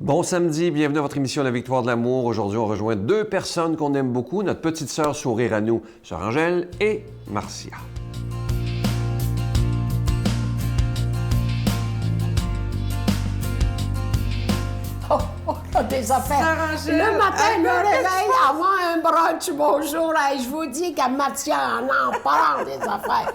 Bon samedi, bienvenue à votre émission La Victoire de l'amour. Aujourd'hui, on rejoint deux personnes qu'on aime beaucoup, notre petite sœur sourire à nous, sœur Angèle et Marcia. Des affaires. Le matin, je me réveille, avoir un brunch, bonjour, et je vous dis qu'à Marcia, on en parle des affaires.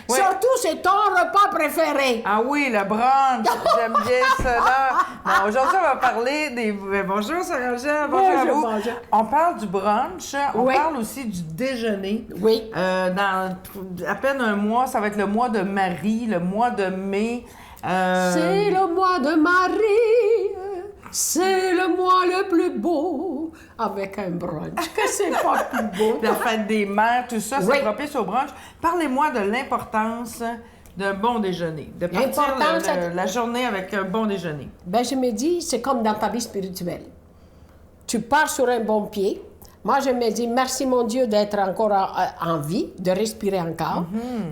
Oui. Surtout, c'est ton repas préféré. Ah oui, le brunch, j'aime bien cela. Bon, aujourd'hui, on va parler des... Bonjour, Sœur Angèle, bonjour à vous. Bonjour. On parle du brunch, on Oui. parle aussi du déjeuner. Oui. Dans à peine un mois, ça va être le mois de Marie, le mois de mai. C'est le mois de Marie, c'est le mois le plus beau, avec un brunch. Que c'est pas plus beau. La fête des mères, tout ça, Oui. c'est propice au brunch. Parlez-moi de l'importance d'un bon déjeuner, de partir L'importance, la journée avec un bon déjeuner. Ben, je me dis, c'est comme dans ta vie spirituelle. Tu pars sur un bon pied. Moi, je me dis, merci mon Dieu d'être encore en vie, de respirer encore.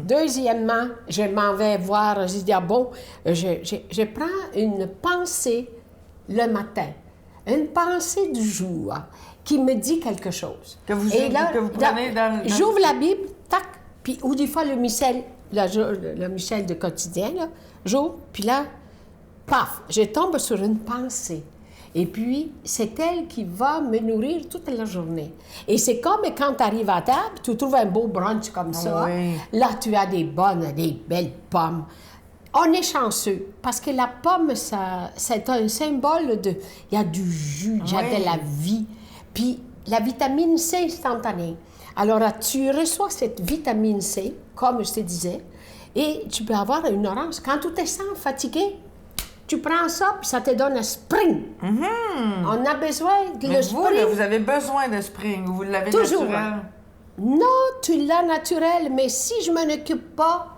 Deuxièmement, je m'en vais voir, je dis, ah bon, je prends une pensée le matin, une pensée du jour qui me dit quelque chose. Que vous prenez dans... J'ouvre la Bible, tac, puis ou des fois le Michel de quotidien, là, j'ouvre, puis là, paf, je tombe sur une pensée. Et puis, c'est elle qui va me nourrir toute la journée. Et c'est comme quand tu arrives à table, tu trouves un beau brunch comme ça. Oui. Là, tu as des belles pommes. On est chanceux, parce que la pomme, c'est un symbole de... Il y a du jus, il y a Oui. de la vie. Puis, la vitamine C instantanée. Alors, tu reçois cette vitamine C, comme je te disais, et tu peux avoir une orange. Quand tu te sens fatigué, tu prends ça, puis ça te donne un spring. On a besoin de Mais le vous, spring. là, vous avez besoin de spring, vous l'avez Toujours. naturel. Non, tu l'as naturel, mais si je m'en occupe pas,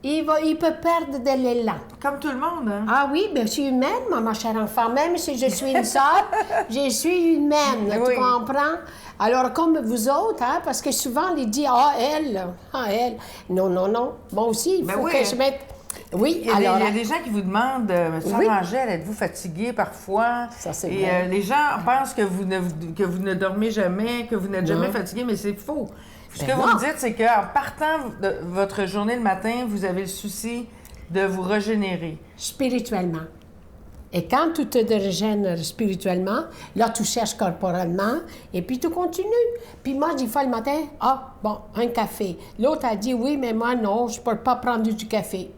il peut perdre de l'élan. Comme tout le monde, hein? Ah oui, bien, je suis humaine, ma chère enfant. Même si je suis une sœur, je suis humaine, Oui. tu comprends? Alors, comme vous autres, hein, parce que souvent, on dit « Ah, elle! Ah, elle! » Non, non, non. Moi aussi, il Ben faut oui. que je mette... Oui, Il y a alors... des gens qui vous demandent, Sœur Oui. Angèle, êtes-vous fatiguée parfois? Ça, c'est Et vrai. les gens pensent que vous ne dormez jamais, que vous n'êtes jamais fatiguée, mais c'est faux. Ce Ben que vous non. me dites, c'est qu'en partant de votre journée le matin, vous avez le souci de vous régénérer. Spirituellement. Et quand tu te régènes spirituellement, là, tu cherches corporellement, et puis tu continues. Puis moi, des fois, le matin, ah, bon, un café. L'autre a dit, oui, mais moi, non, je ne peux pas prendre du café.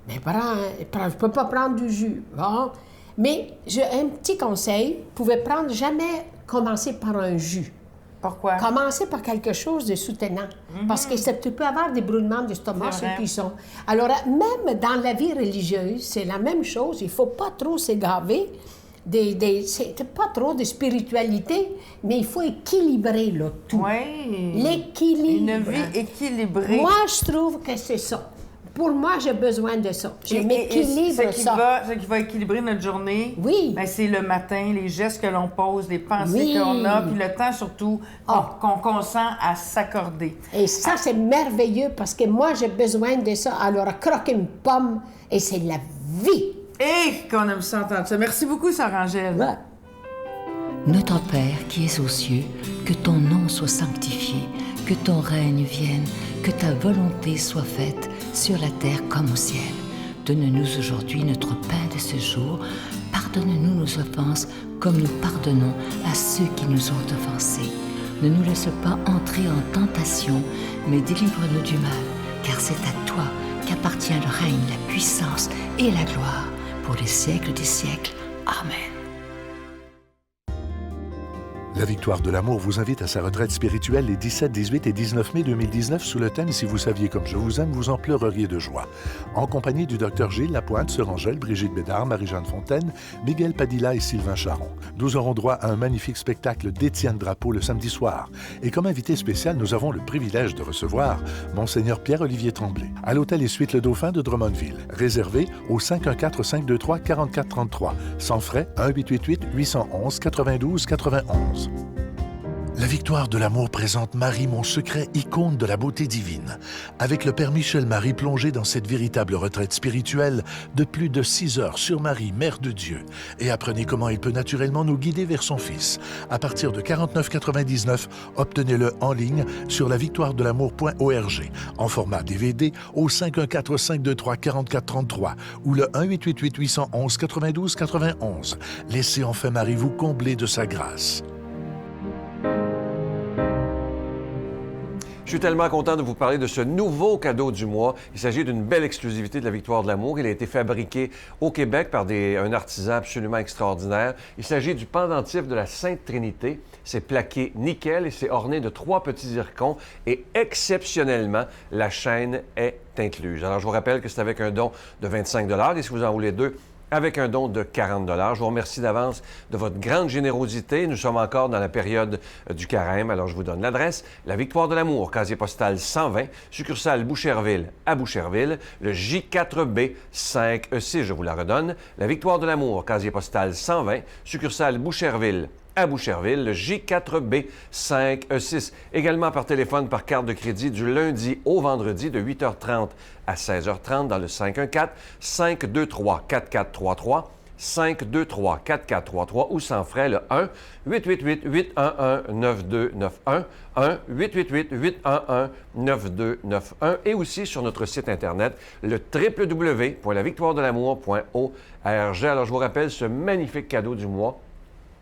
Mais je ne peux pas prendre du jus. Bon. Mais j'ai un petit conseil, vous pouvez prendre jamais commencer par un jus. Pourquoi? Commencez par quelque chose de soutenant. Parce que tu peux avoir des brûlements d'estomac, C'est ceux vrai. qui sont. Alors, même dans la vie religieuse, c'est la même chose. Il ne faut pas trop s'égaver. C'est pas trop de spiritualité, mais il faut équilibrer le tout. Oui. L'équilibre. Une vie équilibrée. Moi, je trouve que c'est ça. Pour moi, j'ai besoin de ça. Je Et m'équilibre ça. ce qui va équilibrer notre journée, Oui. ben, c'est le matin, les gestes que l'on pose, les pensées Oui. qu'on a, puis le temps surtout qu'on consent à s'accorder. Et ça, c'est merveilleux parce que moi, j'ai besoin de ça. Alors, croquer une pomme, et c'est la vie. Et qu'on aime ça entendre ça. Merci beaucoup, Sœur Angèle. Ouais. Notre Père qui es aux cieux, que ton nom soit sanctifié, que ton règne vienne, que ta volonté soit faite sur la terre comme au ciel. Donne-nous aujourd'hui notre pain de ce jour. Pardonne-nous nos offenses comme nous pardonnons à ceux qui nous ont offensés. Ne nous laisse pas entrer en tentation, mais délivre-nous du mal, car c'est à toi qu'appartient le règne, la puissance et la gloire pour les siècles des siècles. Amen. La Victoire de l'amour vous invite à sa retraite spirituelle les 17, 18 et 19 mai 2019 sous le thème « Si vous saviez comme je vous aime, vous en pleureriez de joie ». En compagnie du Dr Gilles Lapointe, Sœur Angèle, Brigitte Bédard, Marie-Jeanne Fontaine, Miguel Padilla et Sylvain Charon. Nous aurons droit à un magnifique spectacle d'Étienne Drapeau le samedi soir. Et comme invité spécial, nous avons le privilège de recevoir Monseigneur Pierre-Olivier Tremblay à l'Hôtel et Suites Le Dauphin de Drummondville. Réservé au 514-523-4433. Sans frais, 1-888-811-92-91. La victoire de l'amour présente Marie, mon secret, icône de la beauté divine. Avec le Père Michel-Marie plongé dans cette véritable retraite spirituelle de plus de 6 heures sur Marie, Mère de Dieu. Et apprenez comment il peut naturellement nous guider vers son Fils. À partir de 49,99, obtenez-le en ligne sur lavictoiredelamour.org en format DVD au 514-523-4433 ou le 1-888-811-92-91. Laissez enfin Marie vous combler de sa grâce. Je suis tellement content de vous parler de ce nouveau cadeau du mois. Il s'agit d'une belle exclusivité de la Victoire de l'amour. Il a été fabriqué au Québec par un artisan absolument extraordinaire. Il s'agit du pendentif de la Sainte Trinité. C'est plaqué nickel et c'est orné de 3 petits zircons. Et exceptionnellement, la chaîne est incluse. Alors, je vous rappelle que c'est avec un don de 25 $ et si vous en voulez 2, avec un don de 40 $. Je vous remercie d'avance de votre grande générosité. Nous sommes encore dans la période du carême, alors je vous donne l'adresse. La Victoire de l'amour, casier postal 120, succursale Boucherville à Boucherville, le J4B 5E6, je vous la redonne. La Victoire de l'amour, casier postal 120, succursale Boucherville à Boucherville, le J4B 5E6. Également par téléphone, par carte de crédit du lundi au vendredi de 8h30 à 16h30 dans le 514-523-4433, 523-4433 ou sans frais le 1-888-811-9291, 1-888-811-9291 et aussi sur notre site Internet, le www.lavictoiredelamour.org. Alors, je vous rappelle ce magnifique cadeau du mois.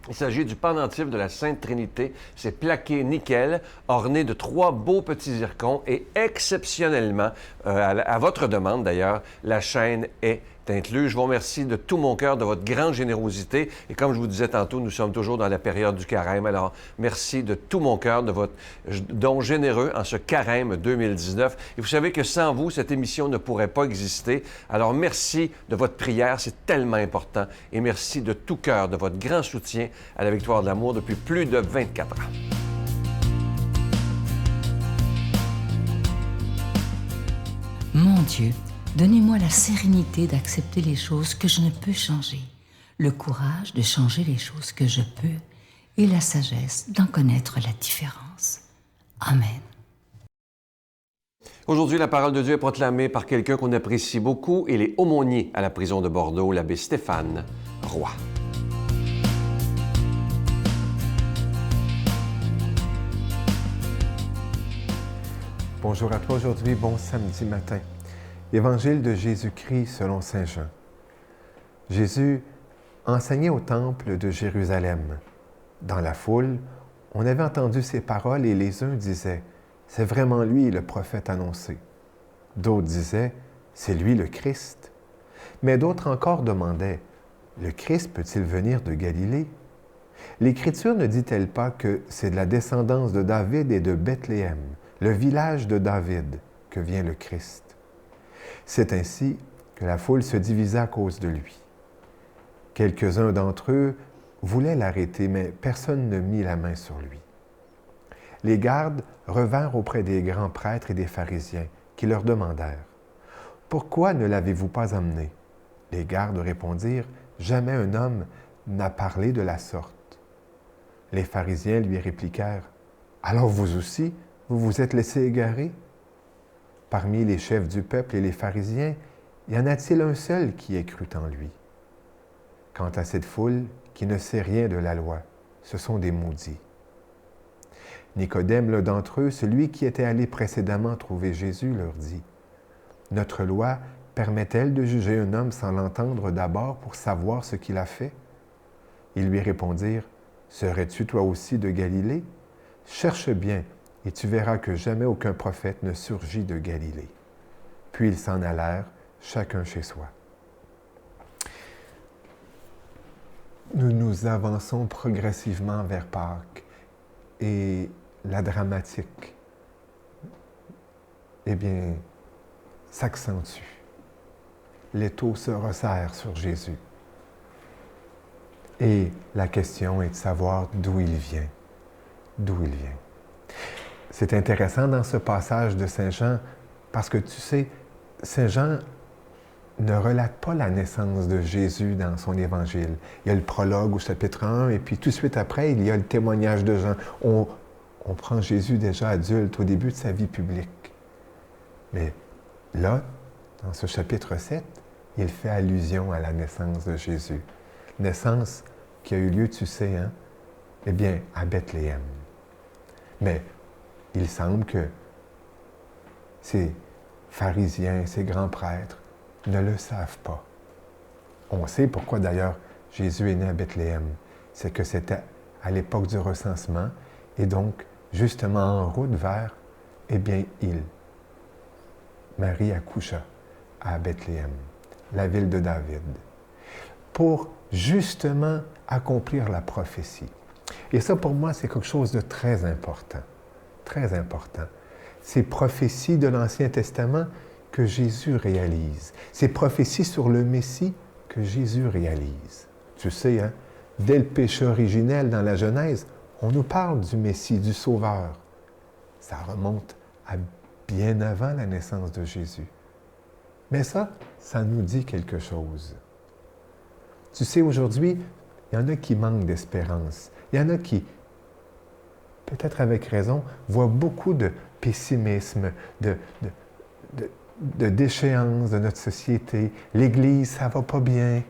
Il s'agit du pendentif de la Sainte Trinité. C'est plaqué nickel, orné de 3 beaux petits zircons et exceptionnellement, à votre demande d'ailleurs, la chaîne est incluse. Je vous remercie de tout mon cœur de votre grande générosité. Et comme je vous disais tantôt, nous sommes toujours dans la période du carême. Alors, merci de tout mon cœur de votre don généreux en ce carême 2019. Et vous savez que sans vous, cette émission ne pourrait pas exister. Alors, merci de votre prière. C'est tellement important. Et merci de tout cœur de votre grand soutien à la Victoire de l'amour depuis plus de 24 ans. Mon Dieu, donnez-moi la sérénité d'accepter les choses que je ne peux changer, le courage de changer les choses que je peux et la sagesse d'en connaître la différence. Amen. Aujourd'hui, la parole de Dieu est proclamée par quelqu'un qu'on apprécie beaucoup. Il est aumônier à la prison de Bordeaux, l'abbé Stéphane Roy. Bonjour à toi aujourd'hui, bon samedi matin. Évangile de Jésus-Christ selon saint Jean. Jésus enseignait au temple de Jérusalem. Dans la foule, on avait entendu ces paroles et les uns disaient « C'est vraiment lui le prophète annoncé ». D'autres disaient « C'est lui le Christ ». Mais d'autres encore demandaient « Le Christ peut-il venir de Galilée ?» L'Écriture ne dit-elle pas que c'est de la descendance de David et de Bethléem, le village de David, que vient le Christ? C'est ainsi que la foule se divisa à cause de lui. Quelques-uns d'entre eux voulaient l'arrêter, mais personne ne mit la main sur lui. Les gardes revinrent auprès des grands prêtres et des pharisiens, qui leur demandèrent « Pourquoi ne l'avez-vous pas emmené ?» Les gardes répondirent « Jamais un homme n'a parlé de la sorte. » Les pharisiens lui répliquèrent « Alors vous aussi, vous vous êtes laissé égarer? Parmi les chefs du peuple et les pharisiens, y en a-t-il un seul qui ait cru en lui? Quant à cette foule qui ne sait rien de la loi, ce sont des maudits. » Nicodème, l'un d'entre eux, celui qui était allé précédemment trouver Jésus, leur dit « Notre loi permet-elle de juger un homme sans l'entendre d'abord pour savoir ce qu'il a fait? » Ils lui répondirent « Serais-tu toi aussi de Galilée? Cherche bien, et tu verras que jamais aucun prophète ne surgit de Galilée. » Puis ils s'en allèrent, chacun chez soi. Nous nous avançons progressivement vers Pâques et la dramatique, eh bien, s'accentue. L'étau se resserre sur Jésus. Et la question est de savoir d'où il vient. D'où il vient. C'est intéressant dans ce passage de Saint Jean parce que tu sais, Saint Jean ne relate pas la naissance de Jésus dans son évangile. Il y a le prologue au chapitre 1 et puis tout de suite après, il y a le témoignage de Jean. On on prend Jésus déjà adulte au début de sa vie publique. Mais là, dans ce chapitre 7, il fait allusion à la naissance de Jésus. Naissance qui a eu lieu, tu sais, hein? Eh bien, à Bethléem. Mais il semble que ces pharisiens, ces grands prêtres ne le savent pas. On sait pourquoi d'ailleurs Jésus est né à Bethléem. C'est que c'était à l'époque du recensement et donc justement en route vers, eh bien, Marie accoucha à Bethléem, la ville de David, pour justement accomplir la prophétie. Et ça, pour moi, c'est quelque chose de très important. Très important. Ces prophéties de l'Ancien Testament que Jésus réalise. Ces prophéties sur le Messie que Jésus réalise. Tu sais, hein, dès le péché originel dans la Genèse, on nous parle du Messie, du Sauveur. Ça remonte à bien avant la naissance de Jésus. Mais ça nous dit quelque chose. Tu sais, aujourd'hui, il y en a qui manquent d'espérance. Il y en a qui, peut-être avec raison, voient beaucoup de pessimisme, de déchéance de notre société. L'Église, ça va pas bien.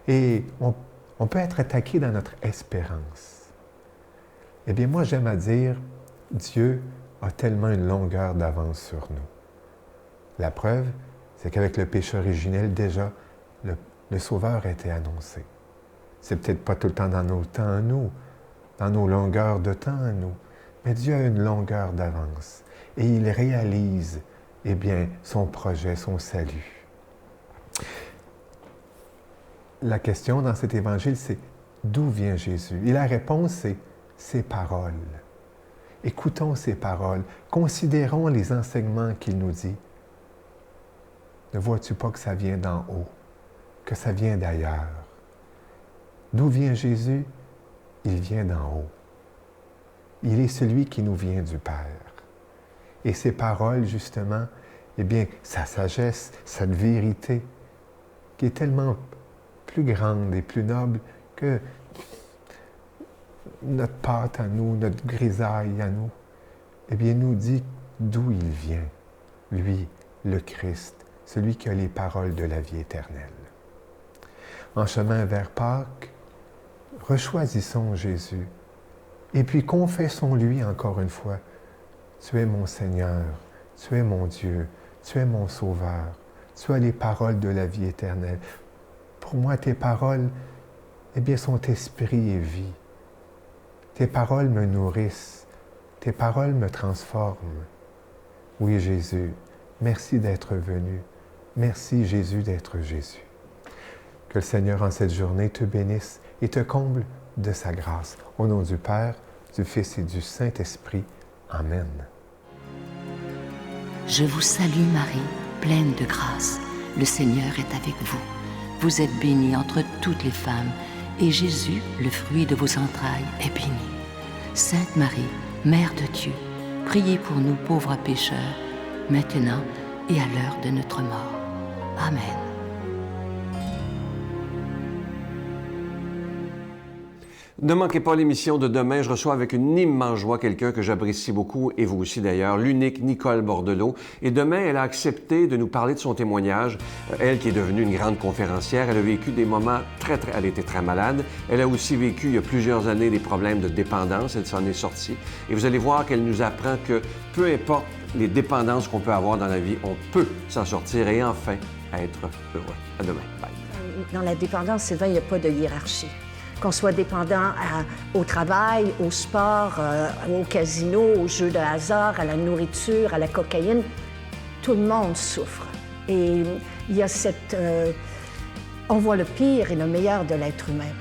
Et on peut être attaqué dans notre espérance. Eh bien, moi, j'aime à dire, Dieu a tellement une longueur d'avance sur nous. La preuve, c'est qu'avec le péché originel, déjà, le Sauveur a été annoncé. C'est peut-être pas tout le temps dans nos temps à nous, dans nos longueurs de temps à nous, mais Dieu a une longueur d'avance et il réalise, eh bien, son projet, son salut. La question dans cet évangile, c'est d'où vient Jésus? Et la réponse, c'est ses paroles. Écoutons ses paroles, considérons les enseignements qu'il nous dit. Ne vois-tu pas que ça vient d'en haut, que ça vient d'ailleurs? D'où vient Jésus? Il vient d'en haut. Il est celui qui nous vient du Père. Et ses paroles, justement, eh bien, sa sagesse, cette vérité, qui est tellement plus grande et plus noble que notre pâte à nous, notre grisaille à nous, eh bien, nous dit d'où il vient, lui, le Christ, celui qui a les paroles de la vie éternelle. En chemin vers Pâques, rechoisissons Jésus et puis confessons-lui encore une fois, tu es mon Seigneur, tu es mon Dieu, tu es mon Sauveur, tu as les paroles de la vie éternelle. Pour moi, tes paroles, eh bien, sont esprit et vie. Tes paroles me nourrissent, tes paroles me transforment. Oui, Jésus, merci d'être venu. Merci, Jésus, d'être Jésus. Que le Seigneur, en cette journée, te bénisse et te comble de sa grâce. Au nom du Père, du Fils et du Saint-Esprit. Amen. Je vous salue Marie, pleine de grâce. Le Seigneur est avec vous. Vous êtes bénie entre toutes les femmes, et Jésus, le fruit de vos entrailles, est béni. Sainte Marie, Mère de Dieu, priez pour nous pauvres pécheurs, maintenant et à l'heure de notre mort. Amen. Ne manquez pas l'émission de demain. Je reçois avec une immense joie quelqu'un que j'apprécie beaucoup, et vous aussi d'ailleurs, l'unique Nicole Bordelot. Et demain, elle a accepté de nous parler de son témoignage. Elle qui est devenue une grande conférencière, elle a vécu des moments elle était très malade. Elle a aussi vécu, il y a plusieurs années, des problèmes de dépendance. Elle s'en est sortie. Et vous allez voir qu'elle nous apprend que peu importe les dépendances qu'on peut avoir dans la vie, on peut s'en sortir et enfin être heureux. À demain. Bye. Dans la dépendance, Sylvain, il n'y a pas de hiérarchie. Qu'on soit dépendant au travail, au sport, au casino, aux jeux de hasard, à la nourriture, à la cocaïne, tout le monde souffre. Et il y a on voit le pire et le meilleur de l'être humain.